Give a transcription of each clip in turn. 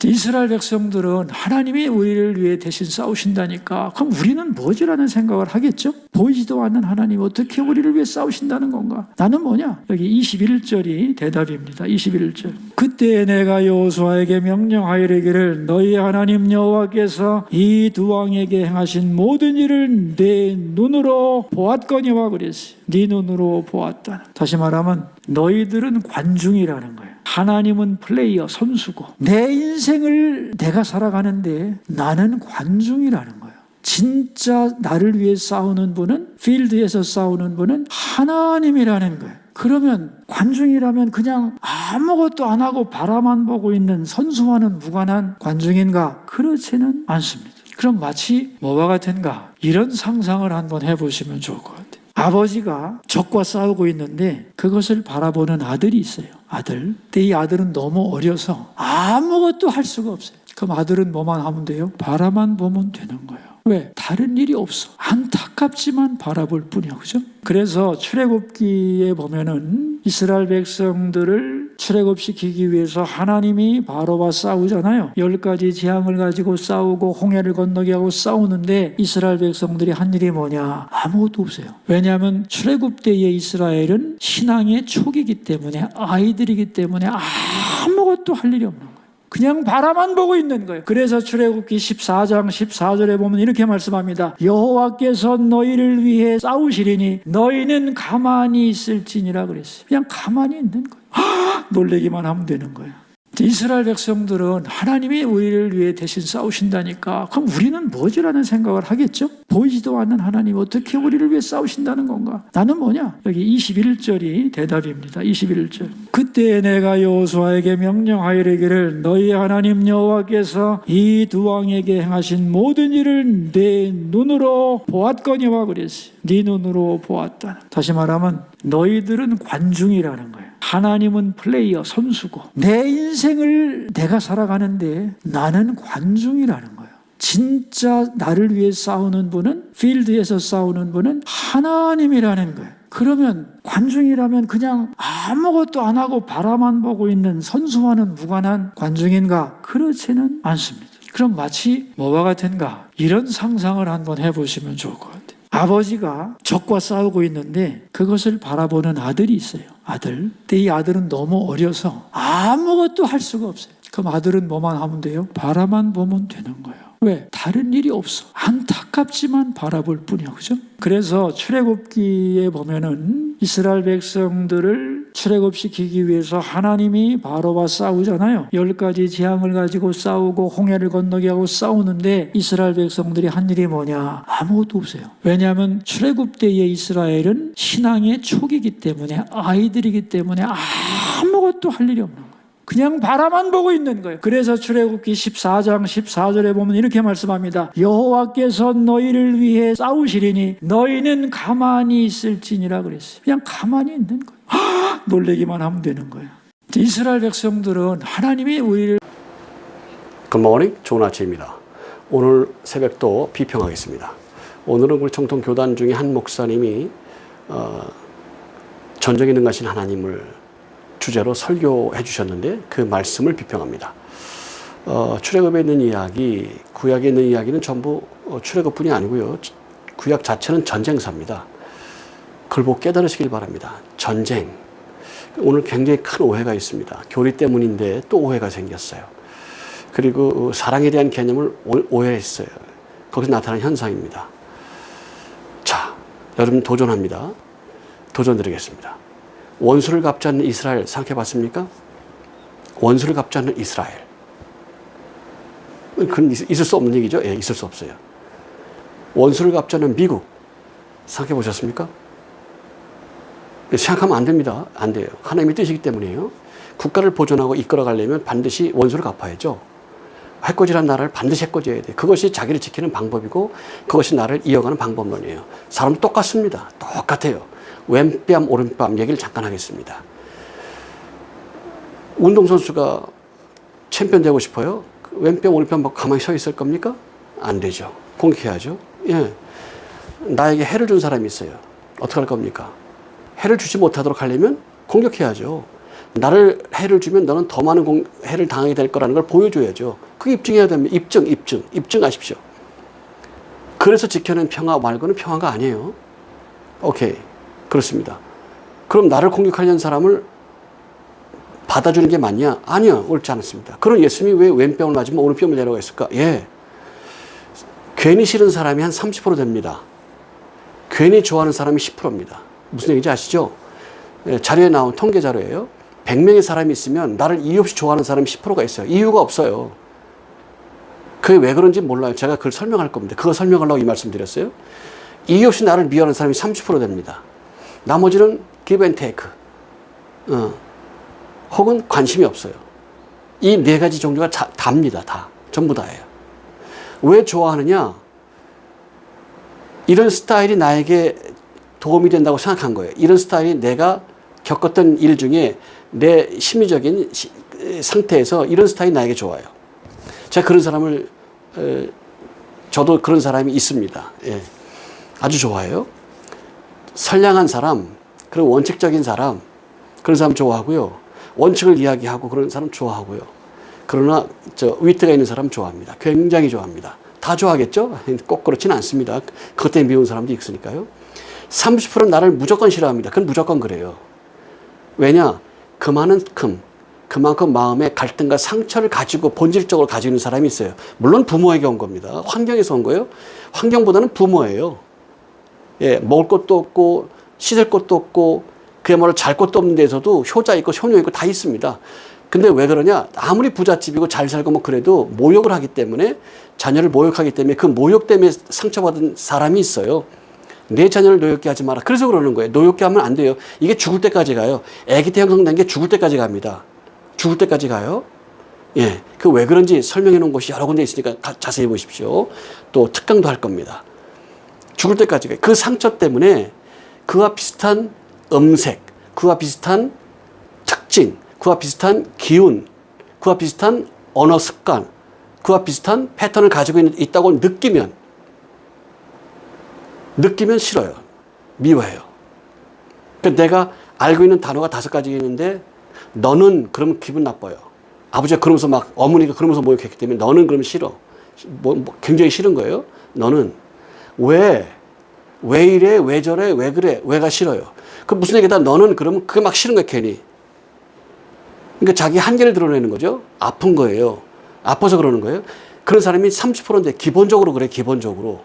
이스라엘 백성들은 하나님이 우리를 위해 대신 싸우신다니까 그럼 우리는 뭐지라는 생각을 하겠죠? 보이지도 않는 하나님 어떻게 우리를 위해 싸우신다는 건가? 나는 뭐냐? 여기 21절이 대답입니다. 21절. 그때 내가 여호수아에게 명령하이르기를 너희 하나님 여호와께서 이 두 왕에게 행하신 모든 일을 내 눈으로 보았거니와 그랬어요. 네 눈으로 보았다. 다시 말하면 너희들은 관중이라는 거예요. 하나님은 플레이어, 선수고 내 인생을 내가 살아가는데 나는 관중이라는 거예요. 진짜 나를 위해 싸우는 분은, 필드에서 싸우는 분은 하나님이라는 거예요. 그러면 관중이라면 그냥 아무것도 안 하고 바라만 보고 있는 선수와는 무관한 관중인가? 그렇지는 않습니다. 그럼 마치 뭐와 같은가? 이런 상상을 한번 해보시면 좋을 것 같아요. 아버지가 적과 싸우고 있는데 그것을 바라보는 아들이 있어요. 아들. 근데 이 아들은 너무 어려서 아무것도 할 수가 없어요. 그럼 아들은 뭐만 하면 돼요? 바라만 보면 되는 거예요. 왜? 다른 일이 없어. 안타깝지만 바라볼 뿐이야. 그죠? 그래서 출애굽기에 보면은 이스라엘 백성들을 출애굽시키기 위해서 하나님이 바로와 싸우잖아요. 10가지 재앙을 가지고 싸우고 홍해를 건너게 하고 싸우는데 이스라엘 백성들이 한 일이 뭐냐? 아무것도 없어요. 왜냐하면 출애굽 때의 이스라엘은 신앙의 초기이기 때문에, 아이들이기 때문에 아무것도 할 일이 없는 거예요. 그냥 바라만 보고 있는 거예요. 그래서 출애굽기 14장 14절에 보면 이렇게 말씀합니다. 여호와께서 너희를 위해 싸우시리니 너희는 가만히 있을지니라 그랬어요. 그냥 가만히 있는 거예요. 놀래기만 하면 되는 거예요. 이스라엘 백성들은 하나님이 우리를 위해 대신 싸우신다니까 그럼 우리는 뭐지라는 생각을 하겠죠? 보이지도 않는 하나님 어떻게 우리를 위해 싸우신다는 건가? 나는 뭐냐? 여기 21절이 대답입니다. 21절. 그때 내가 여호수아에게 명령하이르기를 너희 하나님 여호와께서 이 두 왕에게 행하신 모든 일을 내 눈으로 보았거니와 그랬어요. 네 눈으로 보았다. 다시 말하면 너희들은 관중이라는 거예요. 하나님은 플레이어, 선수고 내 인생을 내가 살아가는데 나는 관중이라는 거예요. 진짜 나를 위해 싸우는 분은, 필드에서 싸우는 분은 하나님이라는 거예요. 그러면 관중이라면 그냥 아무것도 안 하고 바라만 보고 있는 선수와는 무관한 관중인가? 그렇지는 않습니다. 그럼 마치 뭐와 같은가? 이런 상상을 한번 해보시면 좋을 것 같아요. 아버지가 적과 싸우고 있는데 그것을 바라보는 아들이 있어요. 아들. 근데 이 아들은 너무 어려서 아무것도 할 수가 없어요. 그럼 아들은 뭐만 하면 돼요? 바라만 보면 되는 거예요. 왜? 다른 일이 없어. 안타깝지만 바라볼 뿐이야. 그죠? 그래서 출애굽기에 보면은 이스라엘 백성들을 출애굽시키기 위해서 하나님이 바로와 싸우잖아요. 10가지 재앙을 가지고 싸우고 홍해를 건너게 하고 싸우는데 이스라엘 백성들이 한 일이 뭐냐? 아무것도 없어요. 왜냐하면 출애굽 때의 이스라엘은 신앙의 초기이기 때문에, 아이들이기 때문에 아무것도 할 일이 없는 거예요. 그냥 바라만 보고 있는 거예요. 그래서 출애굽기 14장 14절에 보면 이렇게 말씀합니다. 여호와께서 너희를 위해 싸우시리니 너희는 가만히 있을지니라 그랬어요. 그냥 가만히 있는 거예요. 놀래기만 하면 되는 거예요. 이스라엘 백성들은 하나님이 우리를 굿모닝, 좋은 아침입니다. 오늘 새벽도 비평하겠습니다. 오늘은 우리 청통 교단 중에 한 목사님이 전적이 능하신 하나님을 주제로 설교해 주셨는데 그 말씀을 비평합니다. 출애굽에 있는 이야기, 구약에 있는 이야기는 전부 출애굽뿐이 아니고요. 구약 자체는 전쟁사입니다. 그걸 보고 깨달으시길 바랍니다. 전쟁. 오늘 굉장히 큰 오해가 있습니다. 교리 때문인데 또 오해가 생겼어요. 그리고 사랑에 대한 개념을 오해했어요. 거기서 나타나는 현상입니다. 자, 여러분 도전합니다. 도전 드리겠습니다. 원수를 갚지 않는 이스라엘 생각해 봤습니까? 원수를 갚지 않는 이스라엘. 그건 있을 수 없는 얘기죠? 예, 있을 수 없어요. 원수를 갚지 않는 미국 생각해 보셨습니까? 생각하면 안 됩니다. 안 돼요. 하나님의 뜻이기 때문이에요. 국가를 보존하고 이끌어 가려면 반드시 원수를 갚아야죠. 해코지란 나라를 반드시 해코지해야 돼요. 그것이 자기를 지키는 방법이고 그것이 나를 이어가는 방법론이에요. 사람은 똑같습니다. 똑같아요. 왼뺨 오른뺨 얘기를 잠깐 하겠습니다. 운동선수가 챔피언 되고 싶어요? 왼뺨 오른뺨 막 가만히 서 있을 겁니까? 안 되죠. 공격해야죠. 예. 나에게 해를 준 사람이 있어요. 어떻게 할 겁니까? 해를 주지 못하도록 하려면 공격해야죠. 나를 해를 주면 너는 더 많은 해를 당하게 될 거라는 걸 보여줘야죠. 그게 입증해야 됩니다. 입증하십시오. 그래서 지켜낸 평화 말고는 평화가 아니에요. 오케이. 그렇습니다. 그럼 나를 공격하려는 사람을 받아주는 게 맞냐? 아니요. 옳지 않습니다. 그럼 예수님이 왜 왼뺨을 맞으면 오른뺨을 내라고 했을까? 예. 괜히 싫은 사람이 한 30% 됩니다. 괜히 좋아하는 사람이 10%입니다. 무슨 얘기인지 아시죠? 예, 자료에 나온 통계 자료예요. 100명의 사람이 있으면 나를 이유 없이 좋아하는 사람이 10%가 있어요. 이유가 없어요. 그게 왜 그런지 몰라요. 제가 그걸 설명할 겁니다. 그거 설명하려고 이 말씀 드렸어요. 이유 없이 나를 미워하는 사람이 30% 됩니다. 나머지는 give and take. 혹은 관심이 없어요. 이 네 가지 종류가 답니다. 다. 전부 다예요. 왜 좋아하느냐? 이런 스타일이 나에게 도움이 된다고 생각한 거예요. 이런 스타일이 내가 겪었던 일 중에 내 심리적인 상태에서 이런 스타일이 나에게 좋아요. 제가 그런 사람을, 저도 그런 사람이 있습니다. 예. 아주 좋아해요. 선량한 사람, 그리고 원칙적인 사람, 그런 사람 좋아하고요. 원칙을 이야기하고 그런 사람 좋아하고요. 그러나 위트가 있는 사람 좋아합니다. 굉장히 좋아합니다. 다 좋아하겠죠? 꼭 그렇지는 않습니다. 그것 때문에 미운 사람도 있으니까요. 30%는 나를 무조건 싫어합니다. 그건 무조건 그래요. 왜냐? 그만큼 마음에 갈등과 상처를 가지고 본질적으로 가지고 있는 사람이 있어요. 물론 부모에게 온 겁니다. 환경에서 온 거예요. 환경보다는 부모예요. 예, 먹을 것도 없고 씻을 것도 없고 그야말로 잘 것도 없는 데서도 효자 있고 효녀 있고 다 있습니다. 근데 왜 그러냐? 아무리 부잣집이고 잘 살고 뭐 그래도 모욕을 하기 때문에, 자녀를 모욕하기 때문에 그 모욕 때문에 상처받은 사람이 있어요. 내 자녀를 노엽게 하지 마라. 그래서 그러는 거예요. 노엽게 하면 안 돼요. 이게 죽을 때까지 가요. 아기 때 형성된 게 죽을 때까지 갑니다. 죽을 때까지 가요. 예. 그 왜 그런지 설명해 놓은 곳이 여러 군데 있으니까 자세히 보십시오. 또 특강도 할 겁니다. 죽을 때까지 가요. 그 상처 때문에 그와 비슷한 음색, 그와 비슷한 특징, 그와 비슷한 기운, 그와 비슷한 언어 습관, 그와 비슷한 패턴을 가지고 있다고 느끼면 싫어요. 미워해요. 그러니까 내가 알고 있는 단어가 5가지 있는데 너는 그러면 기분 나빠요. 아버지가 그러면서 막 어머니가 그러면서 모욕했기 때문에 너는 그러면 싫어. 굉장히 싫은 거예요. 너는 왜 이래? 왜 저래? 왜 그래? 왜가 싫어요. 그 무슨 얘기다 너는 그러면 그게 막 싫은 거야 괜히. 그러니까 자기 한계를 드러내는 거죠. 아픈 거예요. 아파서 그러는 거예요. 그런 사람이 30%인데 기본적으로 그래. 기본적으로.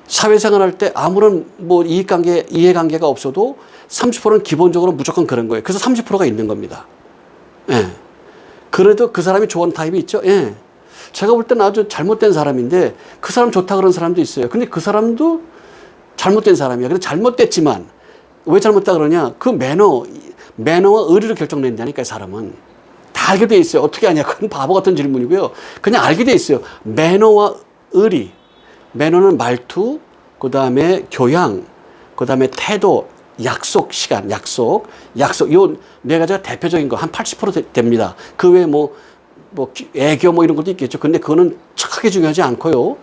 사회생활 할 때 아무런 뭐 이해관계가 없어도 30%는 기본적으로 무조건 그런 거예요. 그래서 30%가 있는 겁니다. 예. 그래도 그 사람이 좋아하는 타입이 있죠. 예. 제가 볼 때는 아주 잘못된 사람인데 그 사람 좋다 그런 사람도 있어요. 근데 그 사람도 잘못된 사람이야. 근데 잘못됐지만 왜 잘못됐다 그러냐? 그 매너와 의리로 결정된다니까요, 사람은. 다 알게 돼 있어요. 어떻게 아냐? 그건 바보 같은 질문이고요. 그냥 알게 돼 있어요. 매너와 의리. 매너는 말투, 그 다음에 교양, 그 다음에 태도, 약속 시간, 약속. 요 네 가지가 대표적인 거 한 80% 됩니다. 그 외에 애교 이런 것도 있겠죠. 근데 그거는 크게 중요하지 않고요.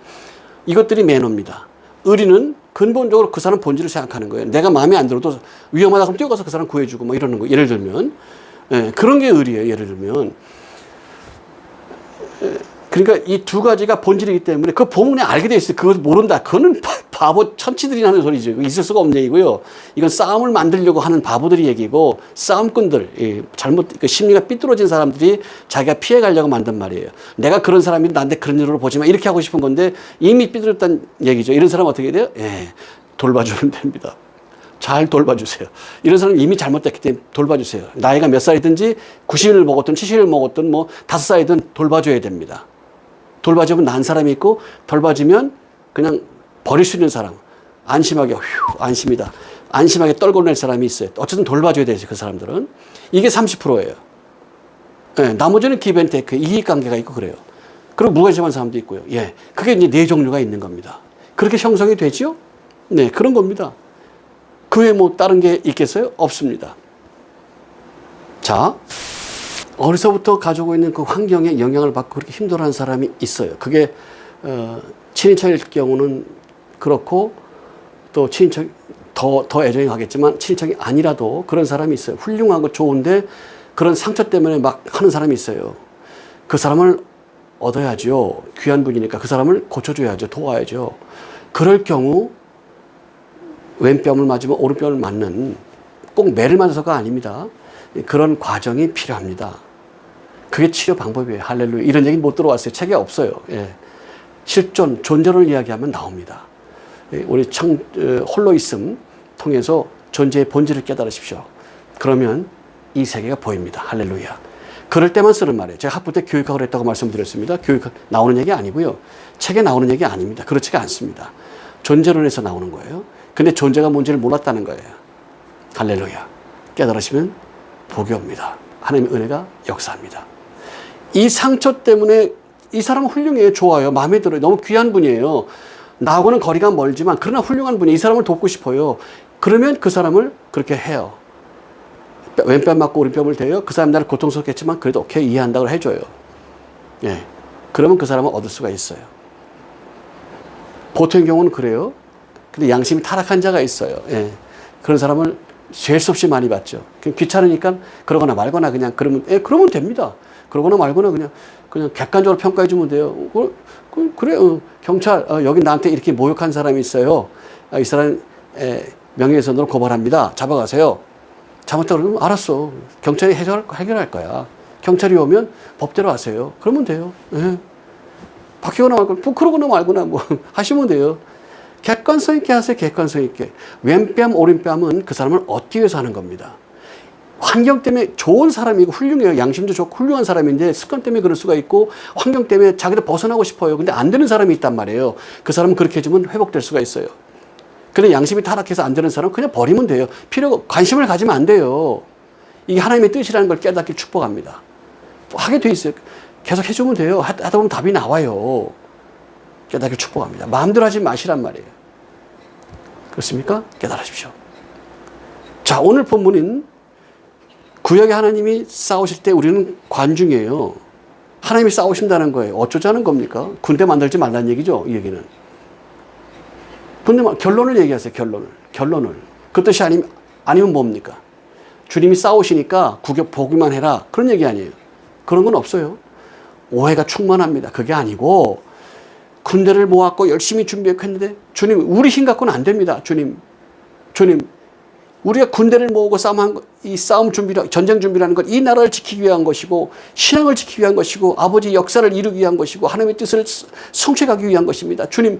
이것들이 매너입니다. 의리는 근본적으로 그 사람 본질을 생각하는 거예요. 내가 마음에 안 들어도 위험하다 그러면 뛰어가서 그 사람 구해주고 뭐 이러는 거. 예를 들면. 예, 그런 게 의리예요. 예를 들면. 그러니까 이 2가지가 본질이기 때문에 그 보면 그냥 알게 돼 있어요. 그걸 모른다. 그거는 바보 천치들이 하는 소리죠. 있을 수가 없는 얘기고요. 이건 싸움을 만들려고 하는 바보들이 얘기고 싸움꾼들, 심리가 삐뚤어진 사람들이 자기가 피해가려고 만든 말이에요. 내가 그런 사람이 나한테 그런 일로 보지 마. 이렇게 하고 싶은 건데 이미 삐뚤었다는 얘기죠. 이런 사람 어떻게 돼요? 예, 돌봐주면 됩니다. 잘 돌봐주세요. 이런 사람 이미 잘못됐기 때문에 돌봐주세요. 나이가 몇 살이든지 90을 먹었든 70을 먹었든 5살이든 돌봐줘야 됩니다. 돌봐주면 난 사람이 있고 돌봐주면 그냥 버릴 수 있는 사람. 안심하게 안심이다. 안심하게 떨궈낼 사람이 있어요. 어쨌든 돌봐줘야 되죠. 그 사람들은. 이게 30%예요. 네, 나머지는 give and take, 이익관계가 있고 그래요. 그리고 무관심한 사람도 있고요. 예, 그게 이제 4종류가 있는 겁니다. 그렇게 형성이 되죠? 네, 그런 겁니다. 그 외에 다른 게 있겠어요? 없습니다. 자, 어려서부터 가지고 있는 그 환경에 영향을 받고 그렇게 힘들어하는 사람이 있어요. 그게 친인척일 경우는 그렇고 또 친인척 더 애정이 가겠지만 친인척이 아니라도 그런 사람이 있어요. 훌륭하고 좋은데 그런 상처 때문에 막 하는 사람이 있어요. 그 사람을 얻어야죠. 귀한 분이니까 그 사람을 고쳐줘야죠. 도와야죠. 그럴 경우 왼뺨을 맞으면 오른뺨을 맞는, 꼭 매를 맞아서가 아닙니다. 그런 과정이 필요합니다. 그게 치료 방법이에요. 할렐루야. 이런 얘기 못 들어왔어요. 책에 없어요. 예. 실존, 존재론을 이야기하면 나옵니다. 우리 홀로 있음 통해서 존재의 본질을 깨달으십시오. 그러면 이 세계가 보입니다. 할렐루야. 그럴 때만 쓰는 말이에요. 제가 학부 때 교육학을 했다고 말씀드렸습니다. 교육 나오는 얘기 아니고요. 책에 나오는 얘기 아닙니다. 그렇지가 않습니다. 존재론에서 나오는 거예요. 근데 존재가 뭔지를 몰랐다는 거예요. 할렐루야. 깨달으시면 복이 옵니다. 하나님의 은혜가 역사합니다. 이 상처 때문에 이 사람은 훌륭해요. 좋아요. 마음에 들어요. 너무 귀한 분이에요. 나하고는 거리가 멀지만 그러나 훌륭한 분이, 이 사람을 돕고 싶어요. 그러면 그 사람을 그렇게 해요. 왼뺨 맞고 오른뺨을 대요. 그 사람 나를 고통스럽겠지만 그래도 오케이, 이해한다고 해줘요. 예. 그러면 그 사람을 얻을 수가 있어요. 보통의 경우는 그래요. 근데 양심이 타락한 자가 있어요. 예. 그런 사람을 잴 수 없이 많이 봤죠. 귀찮으니까 그러거나 말거나 그러면 됩니다. 그러거나 말거나 그냥 객관적으로 평가해 주면 돼요. 그래, 경찰, 여기 나한테 이렇게 모욕한 사람이 있어요. 이 사람 명예훼손으로 고발합니다. 잡아가세요. 잘못했다 그러면 알았어. 경찰이 해결할 거야. 경찰이 오면 법대로 하세요. 그러면 돼요. 예. 바뀌거나 말거나, 그러거나 말거나 하시면 돼요. 객관성 있게 하세요. 객관성 있게. 왼뺨, 오른뺨은 그 사람을 얻기 위해서 하는 겁니다. 환경 때문에 좋은 사람이고 훌륭해요. 양심도 좋고 훌륭한 사람인데 습관 때문에 그럴 수가 있고, 환경 때문에 자기도 벗어나고 싶어요. 근데 안 되는 사람이 있단 말이에요. 그 사람은 그렇게 해주면 회복될 수가 있어요. 근데 양심이 타락해서 안 되는 사람은 그냥 버리면 돼요. 관심을 가지면 안 돼요. 이게 하나님의 뜻이라는 걸 깨닫기 축복합니다. 하게 돼 있어요. 계속 해주면 돼요. 하다 보면 답이 나와요. 깨닫기 축복합니다. 마음대로 하지 마시란 말이에요. 그렇습니까? 깨달으십시오. 자, 오늘 본문인 구약의 하나님이 싸우실 때 우리는 관중이에요. 하나님이 싸우신다는 거예요. 어쩌자는 겁니까? 군대 만들지 말라는 얘기죠, 이 얘기는. 근데 결론을 얘기하세요, 결론을. 그 뜻이 아니면 뭡니까? 주님이 싸우시니까 보기만 해라. 그런 얘기 아니에요. 그런 건 없어요. 오해가 충만합니다. 그게 아니고, 군대를 모았고 열심히 준비했는데, 주님, 우리 힘 갖고는 안 됩니다. 주님. 우리가 군대를 모으고 이 싸움 준비를, 전쟁 준비라는 건 이 나라를 지키기 위한 것이고, 신앙을 지키기 위한 것이고, 아버지 역사를 이루기 위한 것이고, 하나님의 뜻을 성취하기 위한 것입니다. 주님,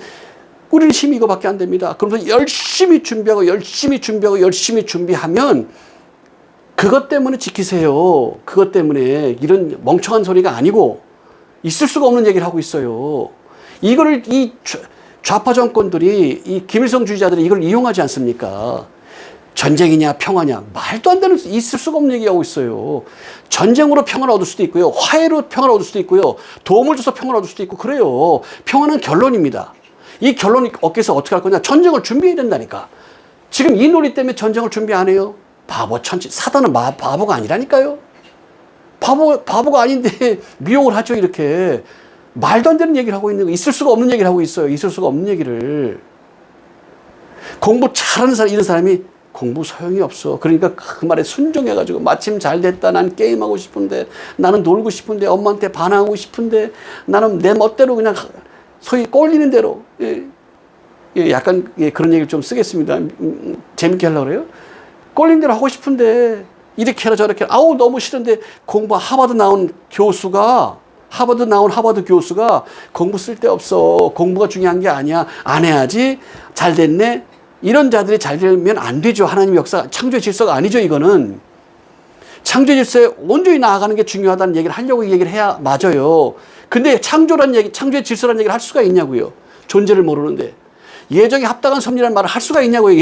우리는 힘이 이거밖에 안 됩니다. 그러면서 열심히 준비하면 그것 때문에 지키세요. 그것 때문에 이런 멍청한 소리가 아니고 있을 수가 없는 얘기를 하고 있어요. 이거를 이 좌파 정권들이, 이 김일성주의자들이 이걸 이용하지 않습니까? 전쟁이냐 평화냐, 말도 안 되는, 있을 수가 없는 얘기하고 있어요. 전쟁으로 평화를 얻을 수도 있고요, 화해로 평화를 얻을 수도 있고요, 도움을 줘서 평화를 얻을 수도 있고 그래요. 평화는 결론입니다. 이 결론이 얻기 위해서 어떻게 할 거냐? 전쟁을 준비해야 된다니까. 지금 이 논리 때문에 전쟁을 준비 안 해요. 사단은 바보가 아니라니까요. 바보가 아닌데 미혹을 하죠. 이렇게 말도 안 되는 얘기를 하고 있는 거, 있을 수가 없는 얘기를 하고 있어요. 있을 수가 없는 얘기를. 공부 잘하는 사람, 이런 사람이 공부 소용이 없어. 그러니까 그 말에 순종해가지고, 마침 잘 됐다. 난 게임하고 싶은데, 나는 놀고 싶은데, 엄마한테 반항하고 싶은데, 나는 내 멋대로 그냥 소위 꼴리는 대로. 약간 그런 얘기를 좀 쓰겠습니다. 재밌게 하려고 그래요. 꼴리는 대로 하고 싶은데 이렇게 해라 저렇게 해라. 아우 너무 싫은데, 하버드 나온 교수가 공부 쓸데없어. 공부가 중요한 게 아니야. 안 해야지. 잘 됐네. 이런 자들이 잘 되면 안 되죠. 하나님 역사, 창조의 질서가 아니죠. 이거는 창조의 질서에 온전히 나아가는 게 중요하다는 얘기를 하려고 얘기를 해야 맞아요. 근데 창조의 질서라는 얘기를 할 수가 있냐고요. 존재를 모르는데. 예정에 합당한 섭리라는 말을 할 수가 있냐고요.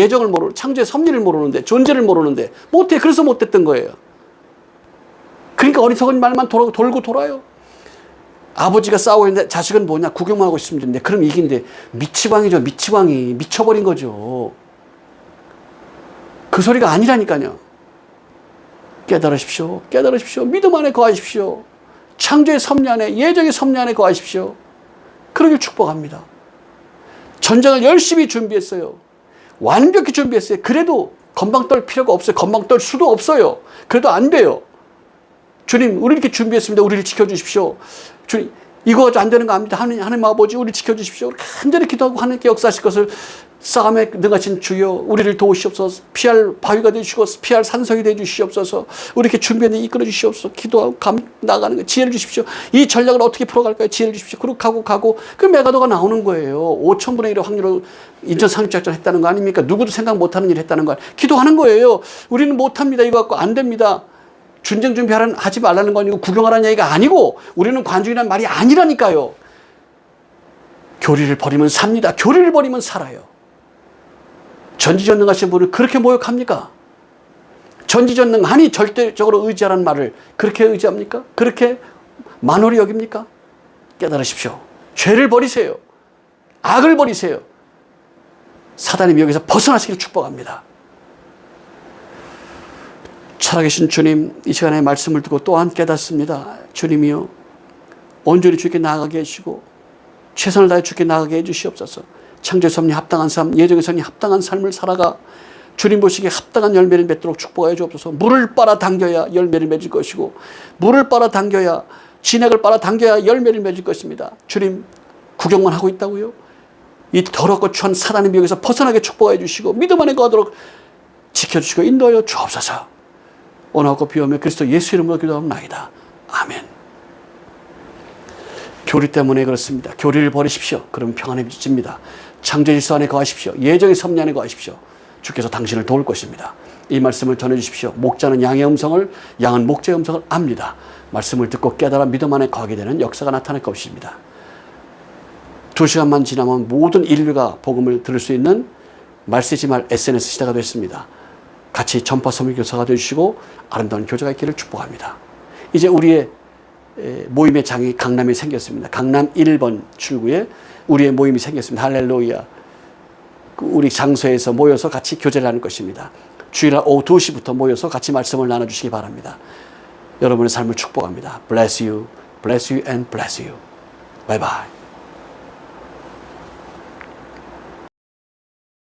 창조의 섭리를 모르는데, 존재를 모르는데. 못해. 그래서 못됐던 거예요. 그러니까 어리석은 말만 돌고 돌아요. 아버지가 싸우고 있는데 자식은 뭐냐? 구경만 하고 있으면 되는데, 그럼 이긴데. 미치광이죠. 미치광이. 미쳐버린 거죠. 그 소리가 아니라니까요. 깨달으십시오. 믿음 안에 거하십시오. 창조의 섭리 안에, 예정의 섭리 안에 거하십시오. 그러길 축복합니다. 전쟁을 열심히 준비했어요. 완벽히 준비했어요. 그래도 건방 떨 필요가 없어요. 건방 떨 수도 없어요. 그래도 안 돼요. 주님, 우리 이렇게 준비했습니다. 우리를 지켜주십시오. 주님, 이거 안 되는 거 압니다. 하나님 아버지, 우리 지켜주십시오. 간절히 기도하고 하나님께 역사하실 것을 싸움에 능하신 주여, 우리를 도우시옵소서. 피할 바위가 되시고 피할 산성이 되주시옵소서. 우리 이렇게 준비했는데 이끌어 주시옵소서. 기도하고 나가는 거 지혜를 주십시오. 이 전략을 어떻게 풀어갈까요? 지혜를 주십시오. 그리고 가고 그 메가도가 나오는 거예요. 5,000분의 1의 확률로 인천 상륙작전 했다는 거 아닙니까? 누구도 생각 못하는 일 했다는 거. 기도하는 거예요. 우리는 못합니다. 이거 갖고 안 됩니다. 전쟁 하지 말라는 거 아니고 구경하라는 얘기가 아니고 우리는 관중이라는 말이 아니라니까요. 교리를 버리면 삽니다. 교리를 버리면 살아요. 전지전능하신 분을 그렇게 모욕합니까? 전지전능하니 절대적으로 의지하라는 말을 그렇게 의지합니까? 그렇게 만홀히 여깁니까? 깨달으십시오. 죄를 버리세요. 악을 버리세요. 사단의 미혹에서 벗어나시길 축복합니다. 살아계신 주님, 이 시간에 말씀을 듣고 또한 깨닫습니다. 주님이여, 온전히 주께 나아가게 해주시고 최선을 다해 주께 나아가게 해주시옵소서. 창조의 섭리에 합당한 삶, 예정의 섭리에 합당한 삶을 살아가 주님 보시기에 합당한 열매를 맺도록 축복하여 주옵소서. 물을 빨아당겨야 열매를 맺을 것이고 물을 빨아당겨야 진액을 빨아당겨야 열매를 맺을 것입니다. 주님, 구경만 하고 있다고요? 이 더럽고 추한 사단의 미혹에서 벗어나게 축복하여 주시고 믿음 안에 거하도록 지켜주시고 인도하여 주옵소서. 원하고 비오며 그리스도 예수 이름으로 기도합니다. 아멘. 교리 때문에 그렇습니다. 교리를 버리십시오. 그러면 평안해집니다. 창조 질서 안에 거하십시오. 예정의 섭리 안에 거하십시오. 주께서 당신을 도울 것입니다. 이 말씀을 전해주십시오. 목자는 양의 음성을, 양은 목자의 음성을 압니다. 말씀을 듣고 깨달아 믿음 안에 거하게 되는 역사가 나타날 것입니다. 2시간만 지나면 모든 인류가 복음을 들을 수 있는 말세지말 SNS 시대가 됐습니다. 같이 전파 선물 교사가 되시고 아름다운 교제가 있기를 축복합니다. 이제 우리의 모임의 장이 강남에 생겼습니다. 강남 1번 출구에 우리의 모임이 생겼습니다. 할렐루야. 우리 장소에서 모여서 같이 교제를 하는 것입니다. 주일날 오후 2시부터 모여서 같이 말씀을 나눠주시기 바랍니다. 여러분의 삶을 축복합니다. Bless you, bless you and bless you. Bye bye.